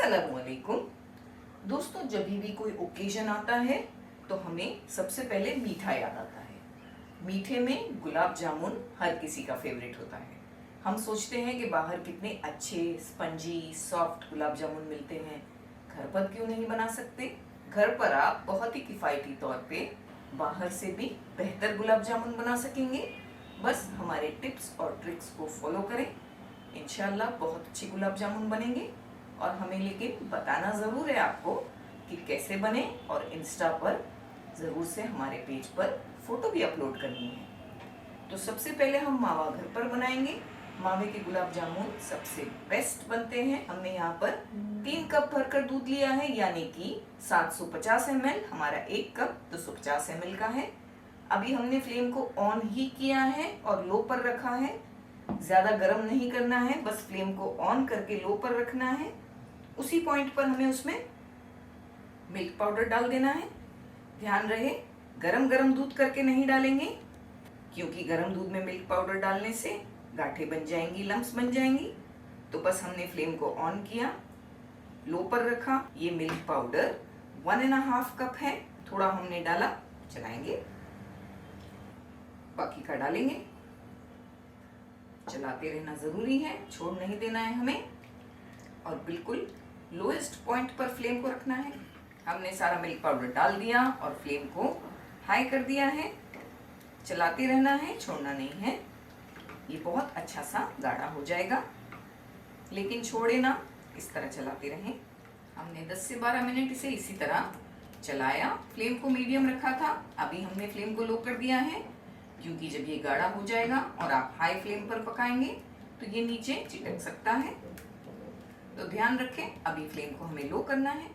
अस्सलामुअलैकुम दोस्तों, जब भी कोई ओकेजन आता है तो हमें सबसे पहले मीठा याद आता है। मीठे में गुलाब जामुन हर किसी का फेवरेट होता है। हम सोचते हैं कि बाहर कितने अच्छे स्पंजी सॉफ्ट गुलाब जामुन मिलते हैं, घर पर क्यों नहीं बना सकते। घर पर आप बहुत ही किफ़ायती तौर पे बाहर से भी बेहतर गुलाब जामुन बना सकेंगे। बस हमारे टिप्स और ट्रिक्स को फॉलो करें, इंशाल्लाह बहुत अच्छी गुलाब जामुन बनेंगे। और हमें लेकिन बताना ज़रूर है आपको कि कैसे बने, और इंस्टा पर ज़रूर से हमारे पेज पर फ़ोटो भी अपलोड करनी है। तो सबसे पहले हम मावा घर पर बनाएंगे। मावे के गुलाब जामुन सबसे बेस्ट बनते हैं। हमने यहाँ पर 3 कप भरकर दूध लिया है, यानी कि 750 ml। हमारा 1 कप 250 ml का है। अभी हमने फ्लेम को ऑन ही किया है और लो पर रखा है। ज़्यादा गर्म नहीं करना है, बस फ्लेम को ऑन करके लो पर रखना है। उसी पॉइंट पर हमें उसमें मिल्क पाउडर डाल देना है। ध्यान रहे, गरम गरम दूध करके नहीं डालेंगे, क्योंकि गरम दूध में मिल्क पाउडर डालने से गांठें बन जाएंगी, लम्स बन जाएंगी। तो बस हमने फ्लेम को ऑन किया, लो पर रखा। ये मिल्क पाउडर 1.5 कप है। थोड़ा हमने डाला, चलाएंगे, बाकी का डालेंगे। चलाते रहना ज़रूरी है, छोड़ नहीं देना है हमें, और बिल्कुल लोएस्ट पॉइंट पर फ्लेम को रखना है। हमने सारा मिल्क पाउडर डाल दिया और फ्लेम को हाई कर दिया है। चलाते रहना है, छोड़ना नहीं है। ये बहुत अच्छा सा गाढ़ा हो जाएगा, लेकिन छोड़े ना, इस तरह चलाते रहें। हमने 10 से 12 मिनट इसे इसी तरह चलाया। फ्लेम को मीडियम रखा था, अभी हमने फ्लेम को लो कर दिया है, क्योंकि जब ये गाढ़ा हो जाएगा और आप हाई फ्लेम पर पकाएंगे तो ये नीचे चिटक सकता है। तो ध्यान रखें, अभी फ्लेम को हमें लो करना है।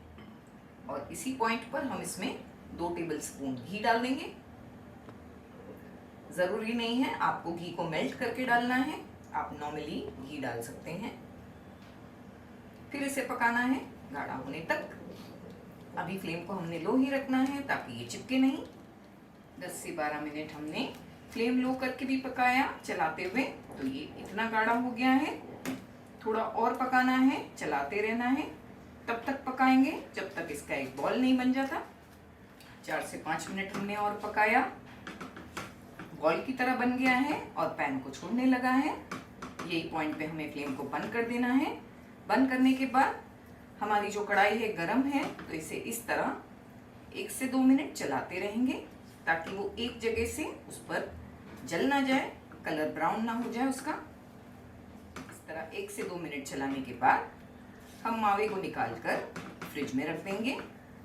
और इसी पॉइंट पर हम इसमें 2 टेबलस्पून घी डाल देंगे। ज़रूरी नहीं है आपको घी को मेल्ट करके डालना है, आप नॉर्मली घी डाल सकते हैं। फिर इसे पकाना है गाढ़ा होने तक। अभी फ्लेम को हमने लो ही रखना है ताकि ये चिपके नहीं। 10 से 12 मिनट हमने फ्लेम लो करके भी पकाया चलाते हुए, तो ये इतना गाढ़ा हो गया है। थोड़ा और पकाना है, चलाते रहना है। तब तक पकाएंगे जब तक इसका एक बॉल नहीं बन जाता। 4 से 5 मिनट हमने और पकाया, बॉल की तरह बन गया है और पैन को छोड़ने लगा है। यही पॉइंट पे हमें फ्लेम को बंद कर देना है। बंद करने के बाद हमारी जो कढ़ाई है गर्म है, तो इसे इस तरह 1 से 2 मिनट चलाते रहेंगे, ताकि वो एक जगह से उस पर जल ना जाए, कलर ब्राउन ना हो जाए उसका। इस तरह 1 से 2 मिनट चलाने के बाद हम मावे को निकाल कर फ्रिज में रख देंगे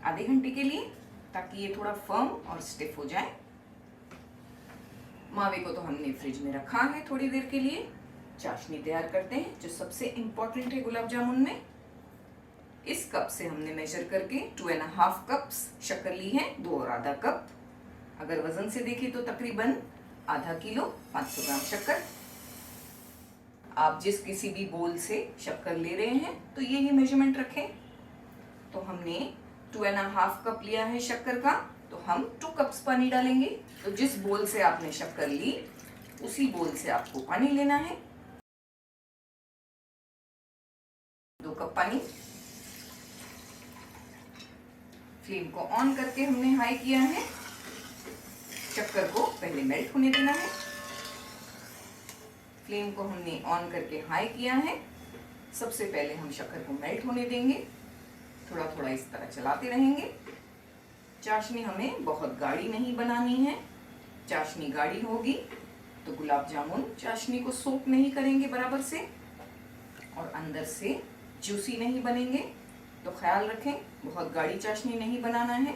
आधे घंटे के लिए, ताकि ये थोड़ा फर्म और स्टिफ हो जाए। मावे को तो हमने फ्रिज में रखा है थोड़ी देर के लिए। चाशनी तैयार करते हैं, जो सबसे इम्पोर्टेंट है गुलाब जामुन में। इस कप से हमने मेजर करके 2.5 कप्स शक्कर ली है, 2 और आधा कप। अगर वजन से देखें तो तकरीबन आधा किलो 500 ग्राम शक्कर। आप जिस किसी भी बोल से शक्कर ले रहे हैं तो यही मेजरमेंट रखें। तो हमने 2.5 कप लिया है शक्कर का, तो हम 2 कप्स पानी डालेंगे। तो जिस बोल से आपने शक्कर ली, उसी बोल से आपको पानी लेना है। 2 कप पानी। फ्लेम को ऑन करके हमने हाई किया है। शक्कर को पहले मेल्ट होने देना है। फ्लेम को हमने ऑन करके हाई किया है। सबसे पहले हम शक्कर को मेल्ट होने देंगे, थोड़ा थोड़ा इस तरह चलाते रहेंगे। चाशनी हमें बहुत गाढ़ी नहीं बनानी है। चाशनी गाढ़ी होगी तो गुलाब जामुन चाशनी को सोक नहीं करेंगे बराबर से, और अंदर से जूसी नहीं बनेंगे। तो ख्याल रखें, बहुत गाढ़ी चाशनी नहीं बनाना है।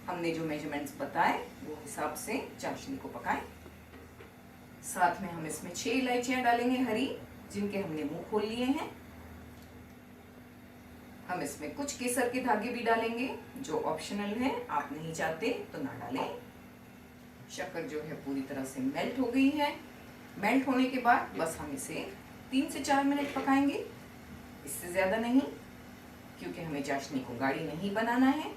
हमने जो मेजरमेंट्स बताए वो हिसाब से चाशनी को पकाएं। साथ में हम इसमें 6 इलायचियां डालेंगे हरी, जिनके हमने मुंह खोल लिए हैं। हम इसमें कुछ केसर के धागे भी डालेंगे, जो ऑप्शनल है, आप नहीं चाहते तो ना डालें। शक्कर जो है पूरी तरह से मेल्ट हो गई है। मेल्ट होने के बाद बस हम इसे 3 से 4 मिनट पकाएंगे, इससे ज़्यादा नहीं, क्योंकि हमें चाशनी को गाढ़ी नहीं बनाना है।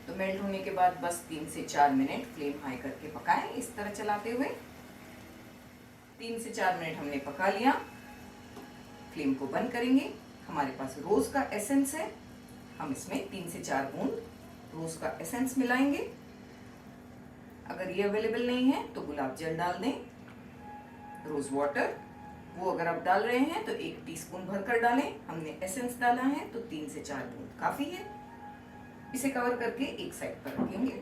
तो मेल्ट होने के बाद बस 3 से 4 मिनट फ्लेम हाई करके पकाएं, इस तरह चलाते हुए। 3 से 4 मिनट हमने पका लिया। फ्लेम को बंद करेंगे। हमारे पास रोज का एसेंस है, हम इसमें 3 से 4 बूंद रोज का एसेंस मिलाएंगे। अगर ये अवेलेबल नहीं है तो गुलाब जल डाल दें। रोज वाटर वो अगर आप डाल रहे हैं तो 1 टीस्पून भरकर डालें। हमने एसेंस डाला है तो 3 से 4 बूंद काफी है। इसे कवर करके एक साइड पर रखेंगे।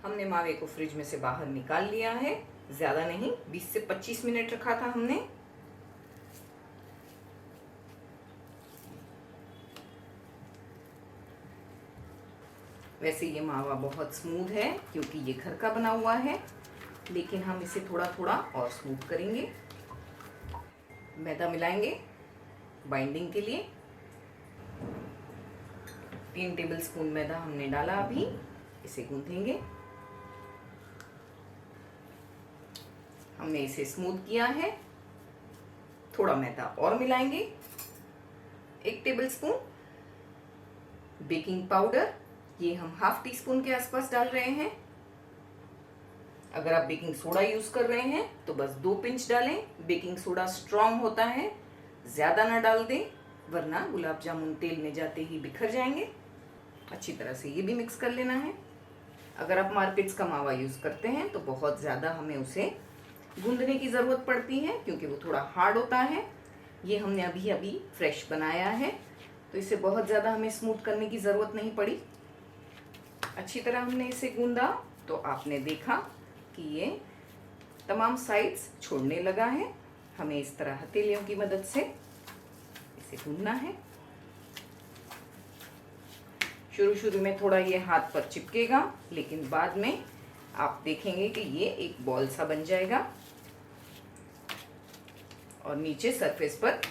हमने मावे को फ्रिज में से बाहर निकाल लिया है, ज्यादा नहीं, 20 से 25 मिनट रखा था हमने। वैसे ये मावा बहुत स्मूथ है क्योंकि ये घर का बना हुआ है, लेकिन हम इसे थोड़ा थोड़ा और स्मूथ करेंगे। मैदा मिलाएंगे बाइंडिंग के लिए। 3 टेबलस्पून मैदा हमने डाला अभी। इसे गूंथेंगे। हमने इसे स्मूथ किया है। थोड़ा मैदा और मिलाएंगे। 1 टेबलस्पून बेकिंग पाउडर, ये हम ½ टीस्पून के आसपास डाल रहे हैं। अगर आप बेकिंग सोडा यूज कर रहे हैं तो बस 2 पिंच डालें। बेकिंग सोडा स्ट्रांग होता है, ज्यादा ना डाल दें वरना गुलाब जामुन तेल में जाते ही बिखर जाएंगे। अच्छी तरह से ये भी मिक्स कर लेना है। अगर आप मार्केट्स का मावा यूज करते हैं तो बहुत ज्यादा हमें उसे गूंदने की जरूरत पड़ती है क्योंकि वो थोड़ा हार्ड होता है। ये हमने अभी अभी फ्रेश बनाया है तो इसे बहुत ज्यादा हमें स्मूथ करने की जरूरत नहीं पड़ी। अच्छी तरह हमने इसे गूंदा तो आपने देखा कि ये तमाम साइड्स छोड़ने लगा है। हमें इस तरह हथेलियों की मदद से इसे गूंदना है। शुरू में थोड़ा ये हाथ पर चिपकेगा, लेकिन बाद में आप देखेंगे कि ये एक बॉल सा बन जाएगा और नीचे सरफेस पर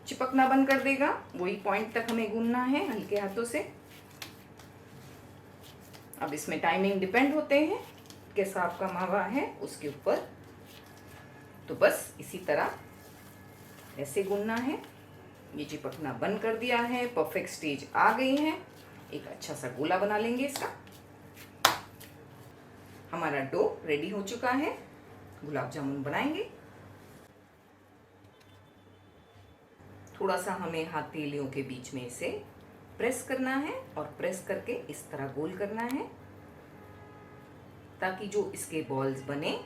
चिपकना बंद कर देगा। वही पॉइंट तक हमें गूंदना है हल्के हाथों से। अब इसमें टाइमिंग डिपेंड होते हैं कैसा आपका मावा है उसके ऊपर। तो बस इसी तरह ऐसे गूंदना है। ये चिपकना बंद कर दिया है, परफेक्ट स्टेज आ गई है। एक अच्छा सा गोला बना लेंगे इसका। हमारा डो रेडी हो चुका है, गुलाब जामुन बनाएंगे। थोड़ा सा हमें हथेलियों के बीच में इसे प्रेस करना है और प्रेस करके इस तरह गोल करना है ताकि जो इसके बॉल्स बने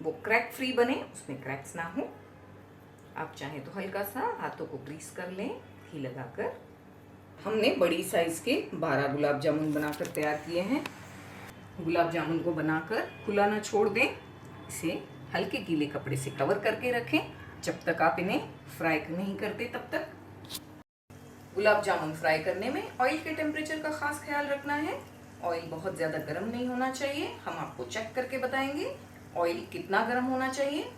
वो क्रैक फ्री बने, उसमें क्रैक्स ना हो। आप चाहें तो हल्का सा हाथों को ग्रीस कर लें घी लगाकर। हमने बड़ी साइज के 12 गुलाब जामुन बनाकर तैयार किए हैं। गुलाब जामुन को बनाकर खुला ना छोड़ दें। इसे हल्के गीले कपड़े से कवर करके रखें जब तक आप इन्हें फ्राई नहीं करते तब तक। गुलाब जामुन फ्राई करने में ऑयल के टेम्परेचर का खास ख्याल रखना है। ऑयल बहुत ज़्यादा गर्म नहीं होना चाहिए। हम आपको चेक करके बताएंगे ऑयल कितना गर्म होना चाहिए।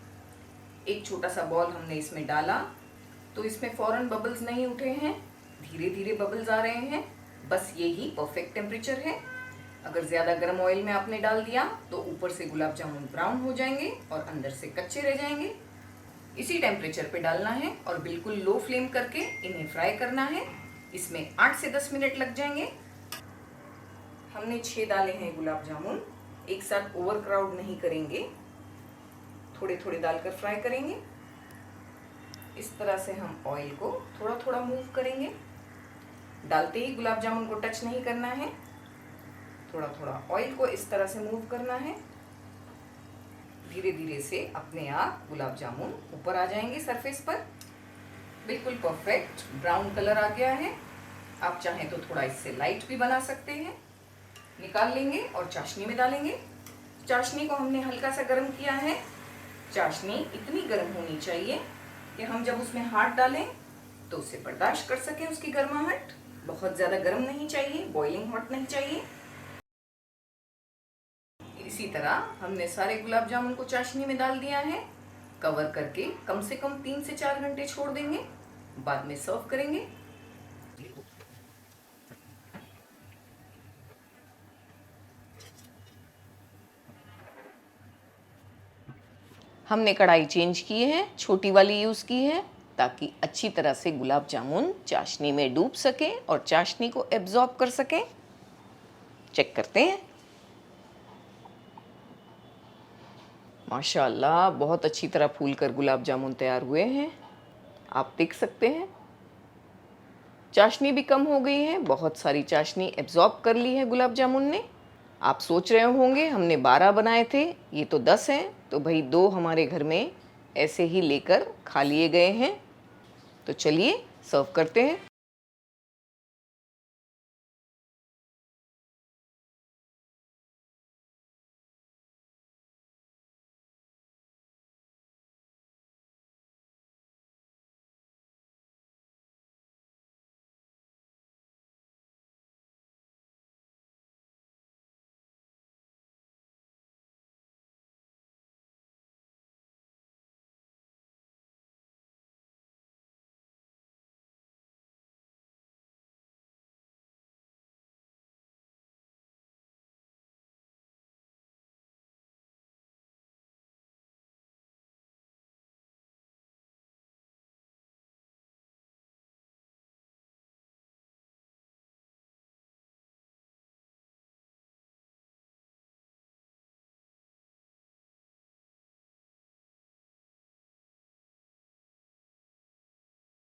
एक छोटा सा बॉल हमने इसमें डाला तो इसमें फौरन बबल्स नहीं उठे हैं, धीरे धीरे बबल्स आ रहे हैं। बस यही परफेक्ट टेम्परेचर है। अगर ज़्यादा गर्म ऑयल में आपने डाल दिया तो ऊपर से गुलाब जामुन ब्राउन हो जाएंगे और अंदर से कच्चे रह जाएंगे। इसी टेम्परेचर पे डालना है और बिल्कुल लो फ्लेम करके इन्हें फ्राई करना है। इसमें 8 से 10 मिनट लग जाएंगे। हमने 6 डाले हैं गुलाब जामुन, एक साथ ओवर क्राउड नहीं करेंगे, थोड़े थोड़े डालकर फ्राई करेंगे। इस तरह से हम ऑयल को थोड़ा थोड़ा मूव करेंगे। डालते ही गुलाब जामुन को टच नहीं करना है, थोड़ा थोड़ा ऑयल को इस तरह से मूव करना है। धीरे धीरे से अपने आप गुलाब जामुन ऊपर आ जाएंगे सरफेस पर। बिल्कुल परफेक्ट ब्राउन कलर आ गया है। आप चाहें तो थोड़ा इससे लाइट भी बना सकते हैं। निकाल लेंगे और चाशनी में डालेंगे। चाशनी को हमने हल्का सा गर्म किया है। चाशनी इतनी गर्म होनी चाहिए कि हम जब उसमें हाथ डालें तो उसे बर्दाश्त कर सकें उसकी गर्माहट। बहुत ज़्यादा गर्म नहीं चाहिए, बॉइलिंग हॉट नहीं चाहिए। इसी तरह हमने सारे गुलाब जामुन को चाशनी में डाल दिया है। कवर करके कम से कम 3 से 4 घंटे छोड़ देंगे, बाद में सर्व करेंगे। हमने कढ़ाई चेंज की है, छोटी वाली यूज़ की है ताकि अच्छी तरह से गुलाब जामुन चाशनी में डूब सके और चाशनी को एब्जॉर्ब कर सके। चेक करते हैं। माशाल्लाह बहुत अच्छी तरह फूल कर गुलाब जामुन तैयार हुए हैं, आप देख सकते हैं। चाशनी भी कम हो गई है, बहुत सारी चाशनी एब्जॉर्ब कर ली है गुलाब जामुन ने। आप सोच रहे होंगे हमने 12 बनाए थे, ये तो 10 हैं, तो भाई 2 हमारे घर में ऐसे ही लेकर खा लिए गए हैं। तो चलिए सर्व करते हैं।